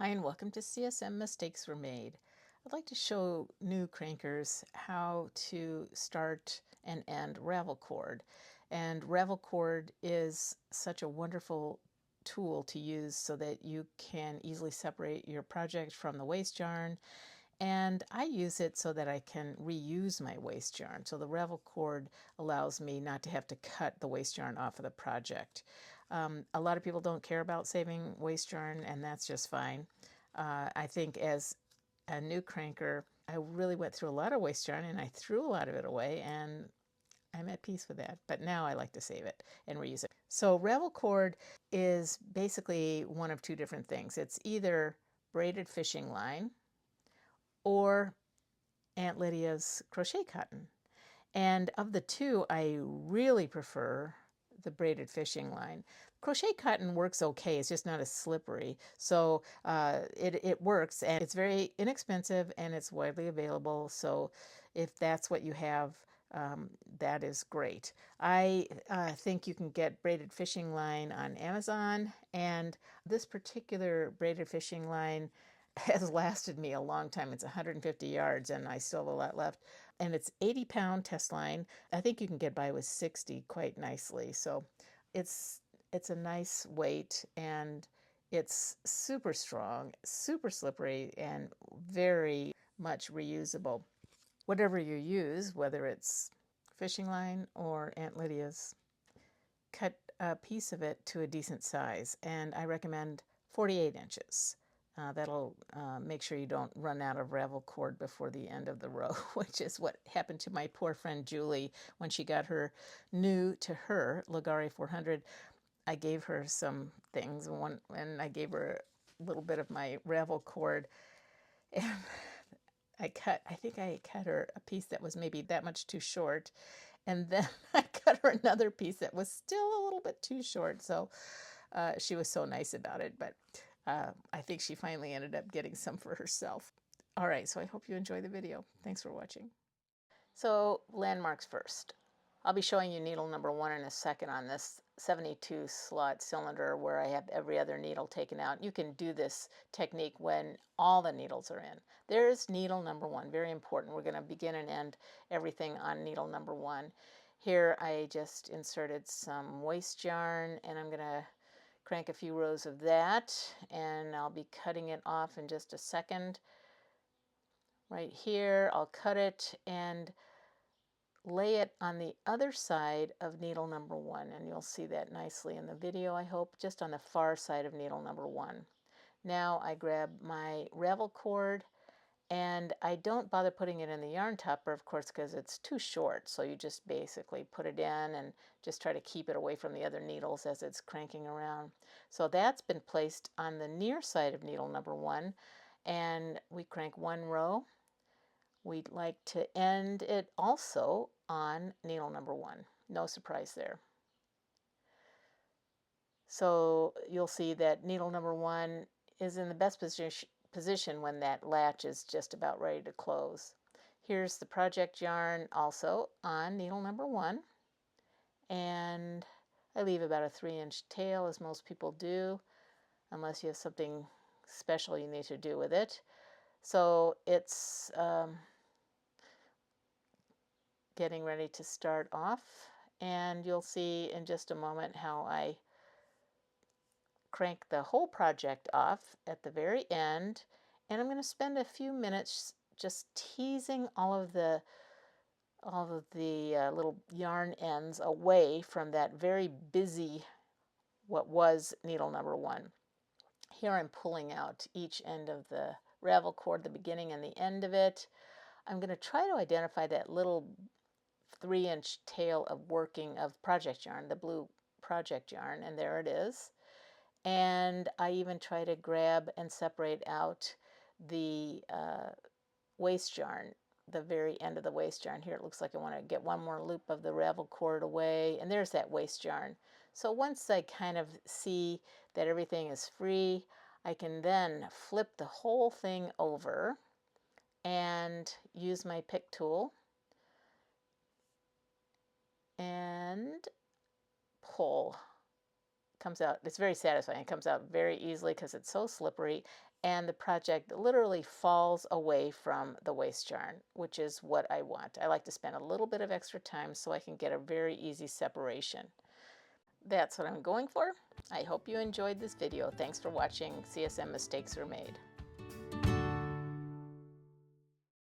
Hi and welcome to CSM Mistakes Were Made. I'd like to show new crankers how to start and end Ravel Cord. And Ravel Cord is such a wonderful tool to use so that you can easily separate your project from the waste yarn. And I use it so that I can reuse my waste yarn. So the Ravel Cord allows me not to have to cut the waste yarn off of the project. A lot of people don't care about saving waste yarn, and that's just fine. I think as a new cranker, I really went through a lot of waste yarn and I threw a lot of it away, and I'm at peace with that. But now I like to save it and reuse it. So Ravel Cord is basically one of two different things. It's either braided fishing line or Aunt Lydia's crochet cotton. And of the two, I really prefer the braided fishing line. Crochet cotton works okay, it's just not as slippery. So it works, and it's very inexpensive and it's widely available. So if that's what you have, that is great. I think you can get braided fishing line on Amazon, and this particular braided fishing line has lasted me a long time. It's 150 yards and I still have a lot left. And it's 80-pound test line. I think you can get by with 60 quite nicely. So it's a nice weight, and it's super strong, super slippery, and very much reusable. Whatever you use, whether it's fishing line or Aunt Lydia's, cut a piece of it to a decent size, and I recommend 48 inches. That'll make sure you don't run out of Ravel cord before the end of the row, which is what happened to my poor friend Julie when she got her new to her Ligare 400. I gave her some things, and I gave her a little bit of my Ravel cord, and I think I cut her a piece that was maybe that much too short, and then I cut her another piece that was still a little bit too short. So she was so nice about it, but I think she finally ended up getting some for herself. All right, so I hope you enjoy the video. Thanks for watching. So landmarks first. I'll be showing you needle number 1 in a second on this 72 slot cylinder where I have every other needle taken out. You can do this technique when all the needles are in. There's needle number 1, very important. We're going to begin and end everything on needle number 1. Here I just inserted some waste yarn, and I'm going to crank a few rows of that, and I'll be cutting it off in just a second. Right here, I'll cut it and lay it on the other side of needle number 1, and you'll see that nicely in the video, I hope, just on the far side of needle number 1. Now I grab my Ravel cord, and I don't bother putting it in the yarn topper, of course, because it's too short, so you just basically put it in and just try to keep it away from the other needles as it's cranking around. So that's been placed on the near side of needle number 1, and we crank 1 row. We'd like to end it also on needle number 1. No surprise there. So you'll see that needle number 1 is in the best position when that latch is just about ready to close. Here's the project yarn also on needle number 1, and I leave about a 3-inch tail, as most people do, unless you have something special you need to do with it. So it's getting ready to start off, and you'll see in just a moment how I crank the whole project off at the very end, and I'm going to spend a few minutes just teasing all of the little yarn ends away from that very busy what was needle number 1. Here I'm pulling out each end of the Ravel cord, the beginning and the end of it. I'm going to try to identify that little 3-inch tail of working of project yarn, the blue project yarn, and there it is. And I even try to grab and separate out the waste yarn, the very end of the waste yarn. Here it looks like I want to get one more loop of the Ravel cord away, and there's that waste yarn. So once I kind of see that everything is free, I can then flip the whole thing over and use my pick tool and pull comes out, it's very satisfying. It comes out very easily because it's so slippery, and the project literally falls away from the waste yarn, which is what I want. I like to spend a little bit of extra time so I can get a very easy separation. That's what I'm going for. I hope you enjoyed this video. Thanks for watching. CSM Mistakes Are Made.